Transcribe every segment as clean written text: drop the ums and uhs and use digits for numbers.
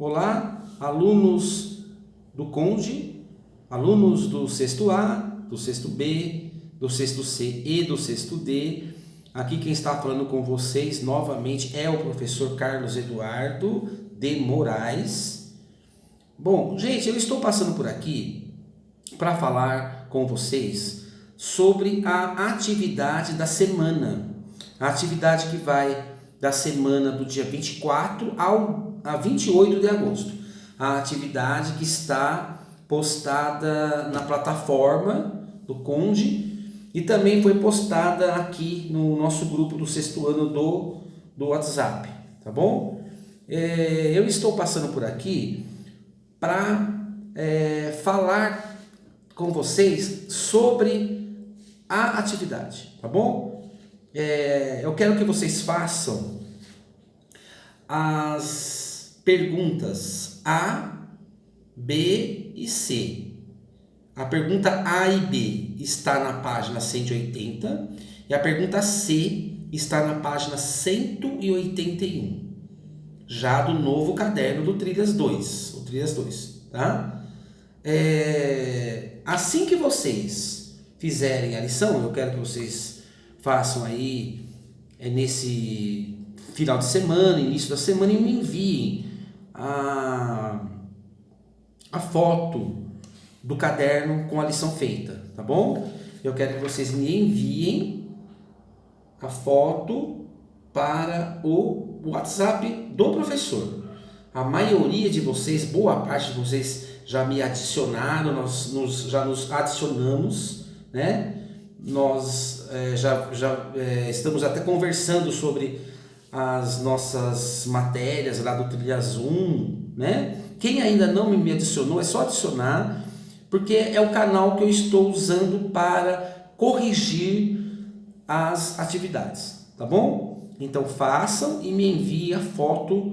Olá, alunos do Conde, alunos do sexto A, do sexto B, do sexto C e do sexto D. Aqui quem está falando com vocês novamente é o professor Carlos Eduardo de Moraes. Bom, gente, eu estou passando por aqui para falar com vocês sobre a atividade da semana. A atividade que vai da semana do dia 24 a 28 de agosto. A atividade que está postada na plataforma do Conde e também foi postada aqui no nosso grupo do sexto ano do WhatsApp, tá bom? Eu estou passando por aqui para falar com vocês sobre a atividade, tá bom? Eu quero que vocês façam as perguntas A, B e C. A pergunta A e B está na página 180 e a pergunta C está na página 181, já do novo caderno do Trilhas 2, o Trilhas 2, tá? Assim que vocês fizerem a lição, eu quero que vocês façam aí nesse final de semana, início da semana, e me enviem a foto do caderno com a lição feita, tá bom? Eu quero que vocês me enviem a foto para o WhatsApp do professor. A maioria de vocês, boa parte de vocês já me adicionaram, já nos adicionamos, né? Nós já estamos até conversando sobre as nossas matérias lá do Trilhas 1, né? Quem ainda não me adicionou, é só adicionar, porque é o canal que eu estou usando para corrigir as atividades, tá bom? Então façam e me enviem a foto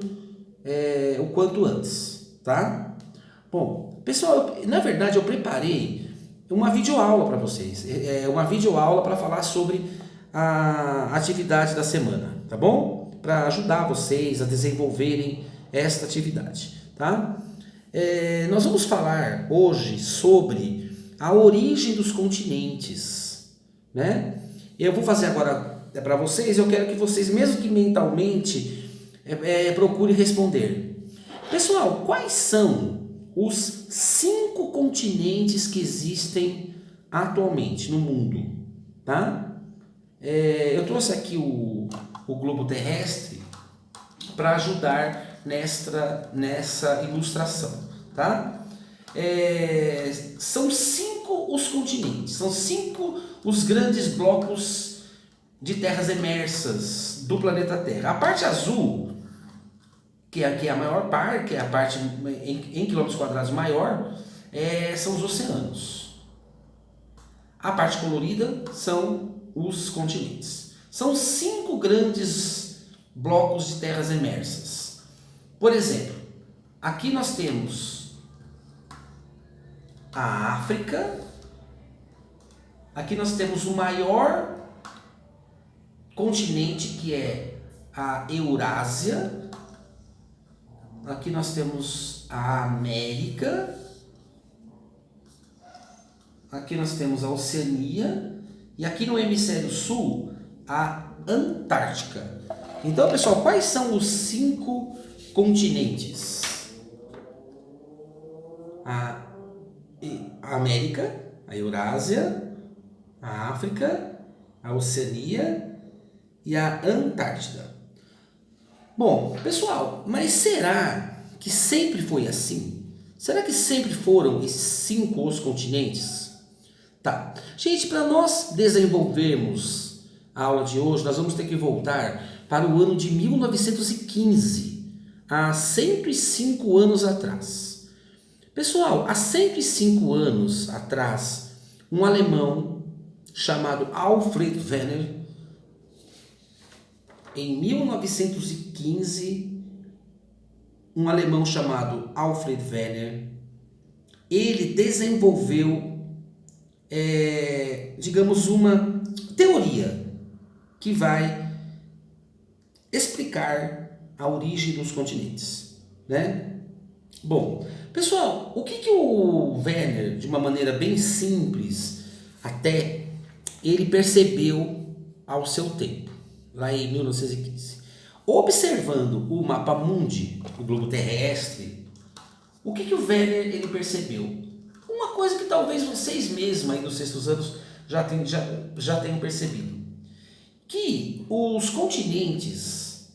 o quanto antes, tá? Bom, pessoal, na verdade eu preparei uma videoaula para vocês, uma videoaula para falar sobre a atividade da semana, tá bom? Para ajudar vocês a desenvolverem esta atividade, tá? Nós vamos falar hoje sobre a origem dos continentes, né? Eu vou fazer agora para vocês, eu quero que vocês, mesmo que mentalmente, procurem responder. Pessoal, quais são os 5 continentes que existem atualmente no mundo, tá? Eu trouxe aqui o globo terrestre para ajudar nessa ilustração, tá? São 5 os continentes, são 5 os grandes blocos de terras emersas do planeta Terra. A parte azul, que é a maior parte, que é a parte em quilômetros quadrados maior, são os oceanos. A parte colorida são os continentes. São 5 grandes blocos de terras emersas. Por exemplo, aqui nós temos a África, aqui nós temos o maior continente, que é a Eurásia, aqui nós temos a América, aqui nós temos a Oceania e aqui no hemisfério sul a Antártica. Então, pessoal, quais são os 5 continentes? A América, a Eurásia, a África, a Oceania e a Antártida. Bom, pessoal, mas será que sempre foi assim? Será que sempre foram esses 5 os continentes? Tá. Gente, para nós desenvolvermos a aula de hoje, nós vamos ter que voltar para o ano de 1915, há 105 anos atrás. Pessoal, há 105 anos atrás, um alemão chamado Alfred Wegener, em 1915, um alemão chamado Alfred Wegener, ele desenvolveu, digamos, uma teoria que vai explicar a origem dos continentes, né? Bom, pessoal, o que o Werner, de uma maneira bem simples, até ele percebeu ao seu tempo, lá em 1915? Observando o mapa mundi, o globo terrestre, o que o Werner ele percebeu? Uma coisa que talvez vocês mesmos aí dos sextos anos já tenham percebido, que os continentes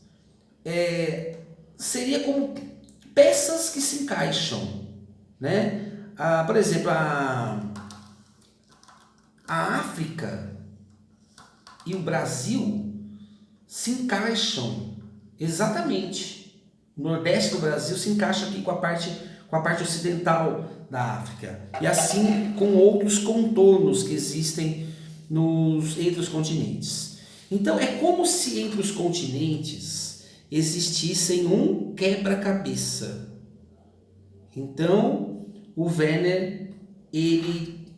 seria como peças que se encaixam, né? Por exemplo, a África e o Brasil se encaixam exatamente. O Nordeste do Brasil se encaixa aqui com a parte ocidental da África. E assim com outros contornos que existem entre os continentes. Então é como se entre os continentes existissem um quebra-cabeça. Então o Werner ele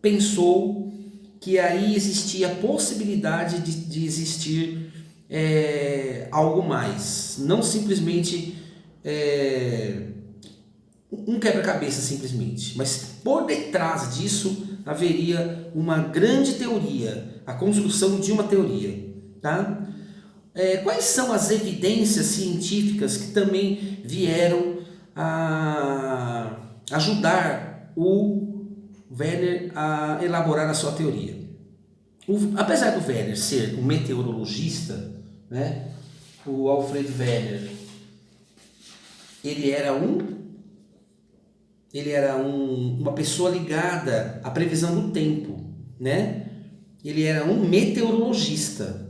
pensou que aí existia a possibilidade de existir algo mais, não simplesmente um quebra-cabeça simplesmente, mas por detrás disso haveria uma grande teoria, a construção de uma teoria, tá? Quais são as evidências científicas que também vieram a ajudar o Werner a elaborar a sua teoria? Apesar do Werner ser um meteorologista, né, o Alfred Werner, ele era uma pessoa ligada à previsão do tempo, né? Ele era um meteorologista.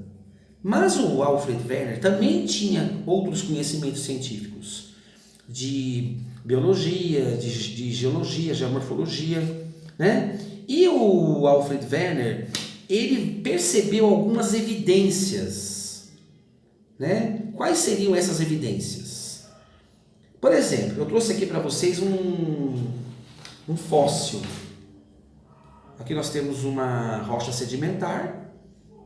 Mas o Alfred Werner também tinha outros conhecimentos científicos de biologia, de geologia, geomorfologia, né? E o Alfred Werner, ele percebeu algumas evidências, né? Quais seriam essas evidências? Por exemplo, eu trouxe aqui para vocês um fóssil. Aqui nós temos uma rocha sedimentar,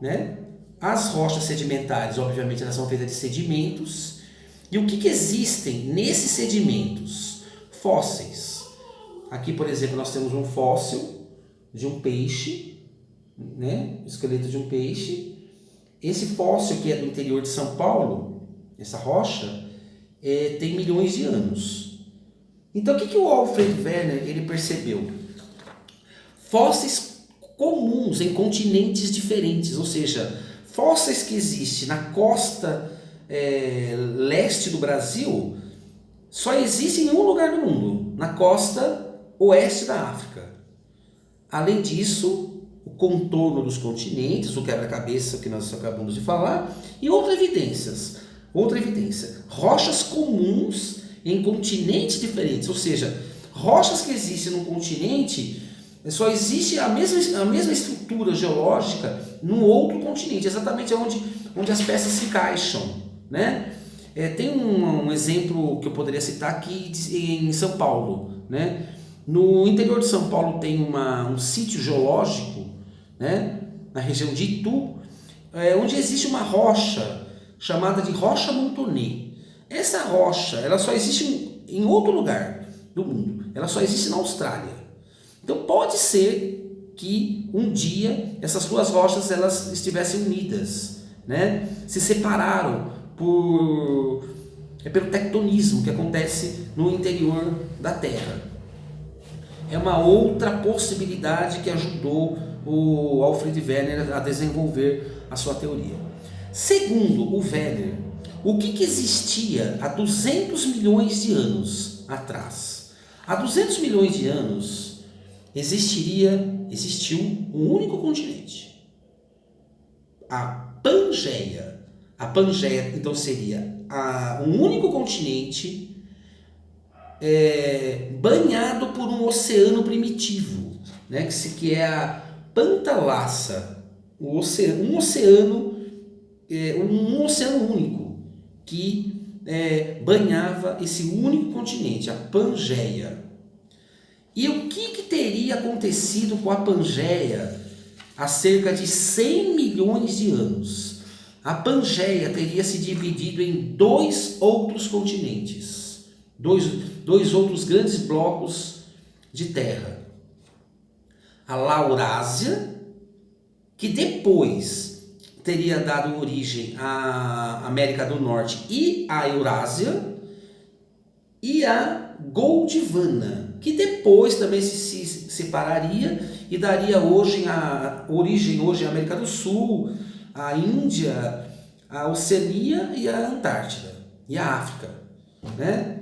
né? As rochas sedimentares, obviamente, elas são feitas de sedimentos. E o que existem nesses sedimentos? Fósseis. Aqui, por exemplo, nós temos um fóssil de um peixe, né? O esqueleto de um peixe. Esse fóssil que é do interior de São Paulo, essa rocha, tem milhões de anos. Então, o que o Alfred Werner ele percebeu? Fósseis comuns em continentes diferentes, ou seja, fósseis que existem na costa leste do Brasil só existem em um lugar do mundo, na costa oeste da África. Além disso, o contorno dos continentes, o quebra-cabeça que nós acabamos de falar, e outras evidência, rochas comuns em continentes diferentes, ou seja, rochas que existem num continente, só existe a mesma estrutura geológica num outro continente, exatamente onde as peças se encaixam, né? Tem um exemplo que eu poderia citar aqui em São Paulo, né? No interior de São Paulo tem um sítio geológico, né? Na região de Itu, onde existe uma rocha chamada de Rocha Montonet. Essa rocha ela só existe em outro lugar do mundo, ela só existe na Austrália. Então pode ser que um dia essas duas rochas elas estivessem unidas, né? Se separaram pelo tectonismo que acontece no interior da Terra. É uma outra possibilidade que ajudou o Alfred Werner a desenvolver a sua teoria. Segundo o Werner, o que existia há 200 milhões de anos atrás? Há 200 milhões de anos existiu um único continente, a Pangeia. A Pangeia, então, seria um único continente banhado por um oceano primitivo, né, que é a Pantalassa, um oceano único que banhava esse único continente, a Pangeia. E o que teria acontecido com a Pangeia há cerca de 100 milhões de anos? A Pangeia teria se dividido em 2 outros continentes, dois, dois outros grandes blocos de terra. A Laurásia, que depois teria dado origem à América do Norte e à Eurásia, e a Gondwana, que depois também se separaria e daria origem hoje à América do Sul, à Índia, à Oceania e à Antártida e à África, né?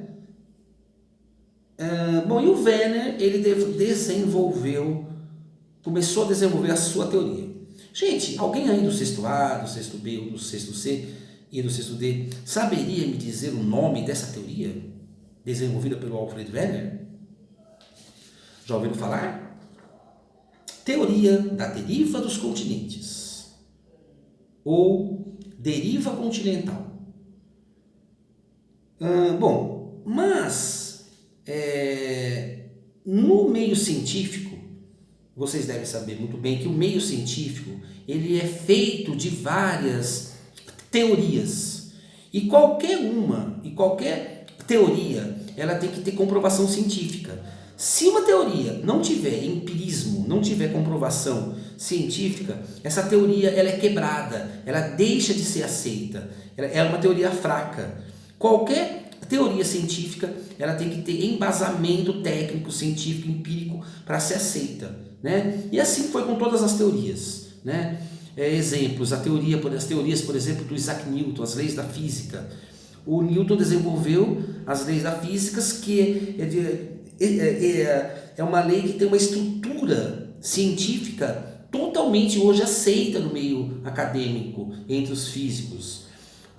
Bom, e o Werner, ele começou a desenvolver a sua teoria. Gente, alguém aí do sexto A, do sexto B, ou do sexto C e do sexto D saberia me dizer o nome dessa teoria desenvolvida pelo Alfred Werner? Já ouviram falar? Teoria da deriva dos continentes, ou deriva continental. Bom, mas no meio científico, vocês devem saber muito bem que o meio científico ele é feito de várias teorias, e qualquer teoria ela tem que ter comprovação científica. Se uma teoria não tiver empirismo, não tiver comprovação científica, essa teoria ela é quebrada, ela deixa de ser aceita, ela é uma teoria fraca. Qualquer teoria científica ela tem que ter embasamento técnico, científico, empírico para ser aceita, né? E assim foi com todas as teorias, né? Exemplos, as teorias, por exemplo, do Isaac Newton, as leis da física. O Newton desenvolveu as leis da física, que é uma lei que tem uma estrutura científica totalmente hoje aceita no meio acadêmico, entre os físicos.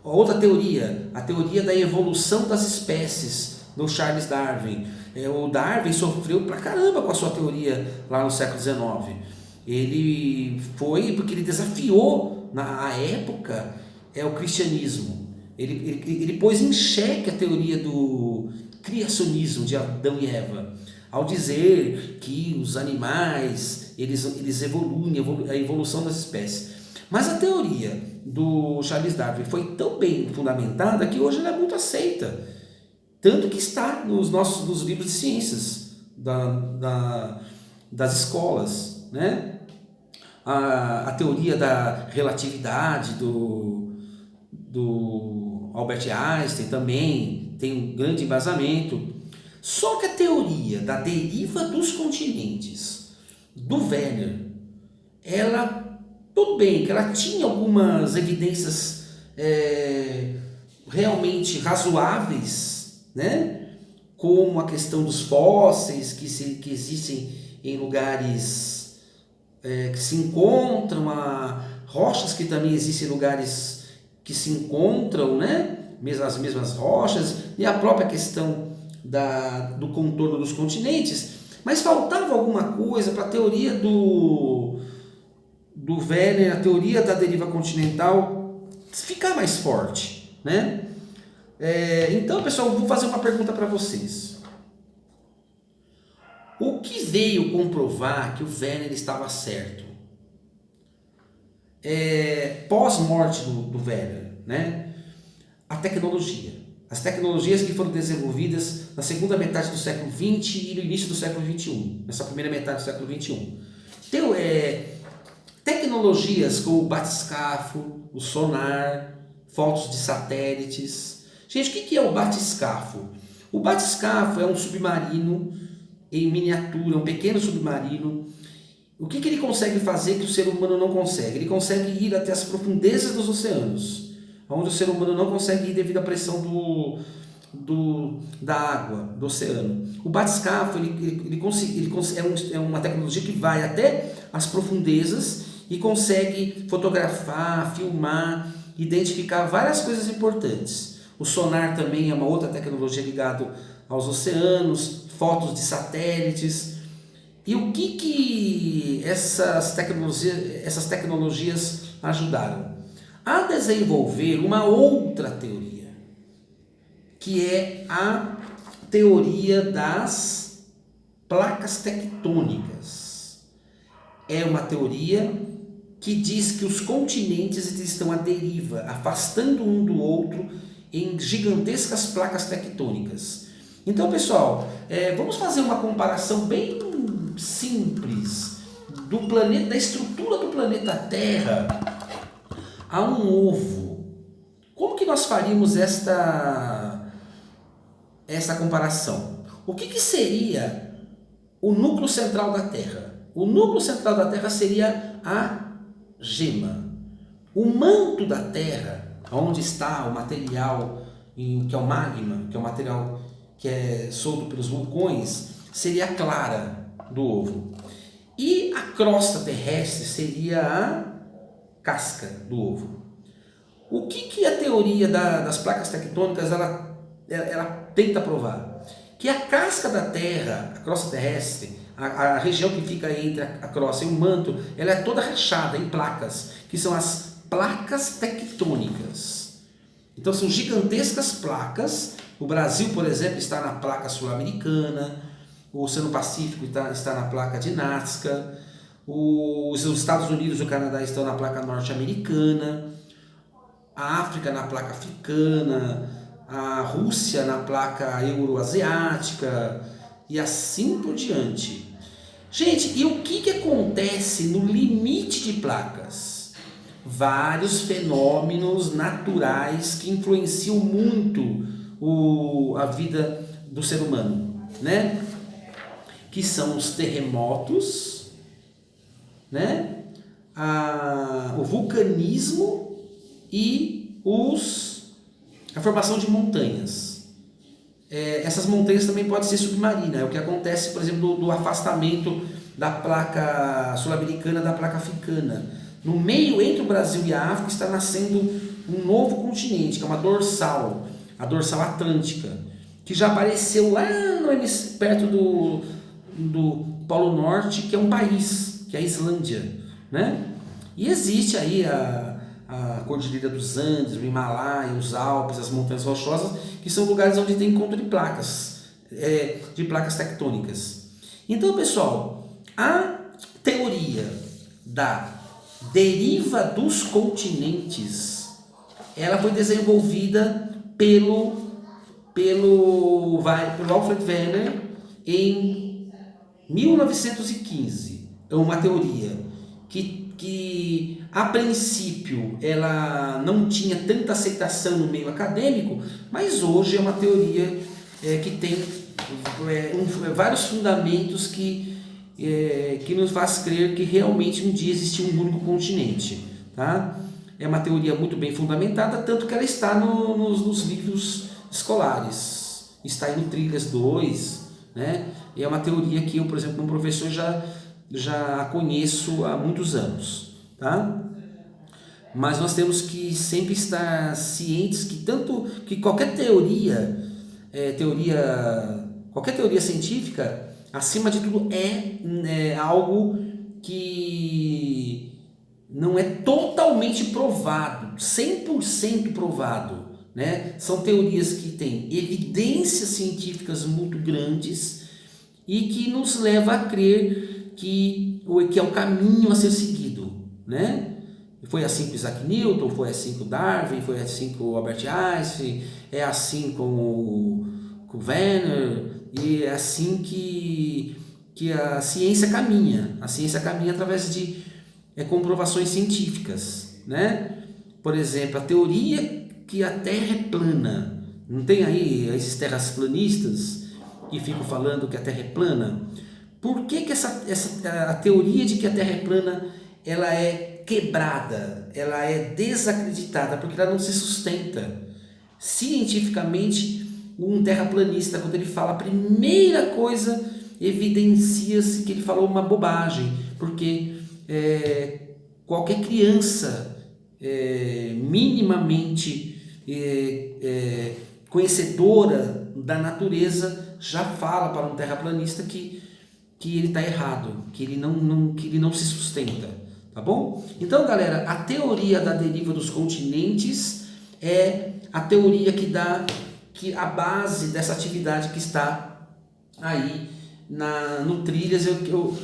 Outra teoria, a teoria da evolução das espécies, do Charles Darwin. O Darwin sofreu pra caramba com a sua teoria lá no século XIX. Ele foi porque ele desafiou na época o cristianismo. Ele pôs em xeque a teoria do criacionismo de Adão e Eva, ao dizer que os animais eles evoluem, a evolução das espécies. Mas a teoria do Charles Darwin foi tão bem fundamentada que hoje ela é muito aceita, tanto que está nos livros de ciências das escolas, né? A teoria da relatividade do Albert Einstein também tem um grande embasamento. Só que a teoria da deriva dos continentes do Werner, tudo bem que ela tinha algumas evidências realmente razoáveis, né? Como a questão dos fósseis que existem em lugares que se encontram, rochas que também existem em lugares que se encontram, né? As mesmas rochas, e a própria questão do contorno dos continentes. Mas faltava alguma coisa para a teoria do Werner, a teoria da deriva continental, ficar mais forte, né? Então, pessoal, vou fazer uma pergunta para vocês. O que veio comprovar que o Werner estava certo? Pós-morte do Werner, né? A tecnologia. As tecnologias que foram desenvolvidas na segunda metade do século XX e no início do século XXI, nessa primeira metade do século XXI. Então, tecnologias como o batiscafo, o sonar, fotos de satélites. Gente, o que é o batiscafo? O batiscafo é um submarino em miniatura, um pequeno submarino. O que ele consegue fazer que o ser humano não consegue? Ele consegue ir até as profundezas dos oceanos, onde o ser humano não consegue ir devido à pressão da água, do oceano. O batiscafo é uma tecnologia que vai até as profundezas e consegue fotografar, filmar, identificar várias coisas importantes. O sonar também é uma outra tecnologia ligada aos oceanos, fotos de satélites. E o que essas tecnologias ajudaram? A desenvolver uma outra teoria, que é a teoria das placas tectônicas. É uma teoria que diz que os continentes estão à deriva, afastando um do outro em gigantescas placas tectônicas. Então, pessoal, vamos fazer uma comparação bem simples do planeta, da estrutura do planeta Terra a um ovo. Como que nós faríamos esta comparação? O que seria o núcleo central da Terra? O núcleo central da Terra seria a gema. O manto da Terra, onde está o material, que é o magma, que é o material que é solto pelos vulcões, seria a clara do ovo. E a crosta terrestre seria a casca do ovo. O que a teoria das placas tectônicas ela tenta provar? Que a casca da Terra, a crosta terrestre, a região que fica entre a crosta e o manto, ela é toda rachada em placas, que são as placas tectônicas. Então são gigantescas placas. O Brasil, por exemplo, está na placa sul-americana, o Oceano Pacífico está na placa de Nazca, os Estados Unidos e o Canadá estão na placa norte-americana, a África na placa africana, a Rússia na placa euroasiática e assim por diante. Gente, e o que acontece no limite de placas? Vários fenômenos naturais que influenciam muito a vida do ser humano, né? Que são os terremotos, né? O vulcanismo e a formação de montanhas. Essas montanhas também podem ser submarinas, é o que acontece, por exemplo, do afastamento da placa sul-americana da placa africana. No meio, entre o Brasil e a África, está nascendo um novo continente, que é uma dorsal, a dorsal atlântica, que já apareceu lá perto do Polo Norte, que é um país, que é a Islândia, né? E existe aí a Cordilheira dos Andes, o Himalaia, os Alpes, as Montanhas Rochosas, que são lugares onde tem encontro de placas tectônicas. Então, pessoal, a teoria da deriva dos continentes, ela foi desenvolvida pelo Alfred Wegener em 1915. É uma teoria que a princípio ela não tinha tanta aceitação no meio acadêmico, mas hoje é uma teoria que tem vários fundamentos que nos faz crer que realmente um dia existiu um único continente, tá? É uma teoria muito bem fundamentada, tanto que ela está nos livros escolares, está aí no Trilhas 2, né? E é uma teoria que eu, por exemplo, como professor já conheço há muitos anos, tá? Mas nós temos que sempre estar cientes que qualquer teoria científica, acima de tudo, é algo que não é totalmente provado, 100% provado, né? São teorias que têm evidências científicas muito grandes e que nos leva a crer que é o caminho a ser seguido, né? Foi assim com Isaac Newton, foi assim com Darwin, foi assim com Albert Einstein, é assim com o Wegener, e é assim que a ciência caminha. A ciência caminha através de comprovações científicas, né? Por exemplo, a teoria que a Terra é plana. Não tem aí esses terraplanistas que ficam falando que a Terra é plana? Por que a teoria de que a Terra é plana ela é quebrada, ela é desacreditada? Porque ela não se sustenta. Cientificamente, um terraplanista, quando ele fala a primeira coisa, evidencia-se que ele falou uma bobagem, porque qualquer criança minimamente conhecedora da natureza já fala para um terraplanista que ele está errado, que ele não se sustenta, tá bom? Então, galera, a teoria da deriva dos continentes é a teoria que a base dessa atividade que está aí no Trilhas,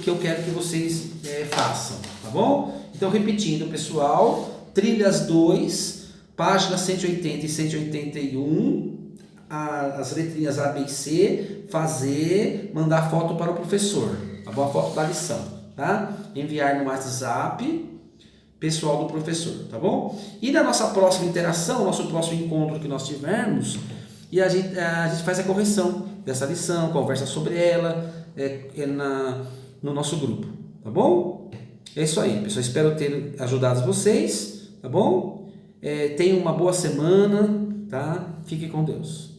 que eu quero que vocês façam, tá bom? Então, repetindo, pessoal, Trilhas 2, páginas 180 e 181, as letrinhas A, B e C, mandar foto para o professor, tá bom? A foto da lição, tá? Enviar no WhatsApp pessoal do professor, tá bom? E na nossa próxima interação, nosso próximo encontro que nós tivermos, e a gente faz a correção dessa lição, conversa sobre ela no nosso grupo, tá bom? É isso aí, pessoal. Espero ter ajudado vocês, tá bom? Tenham uma boa semana, tá? Fique com Deus.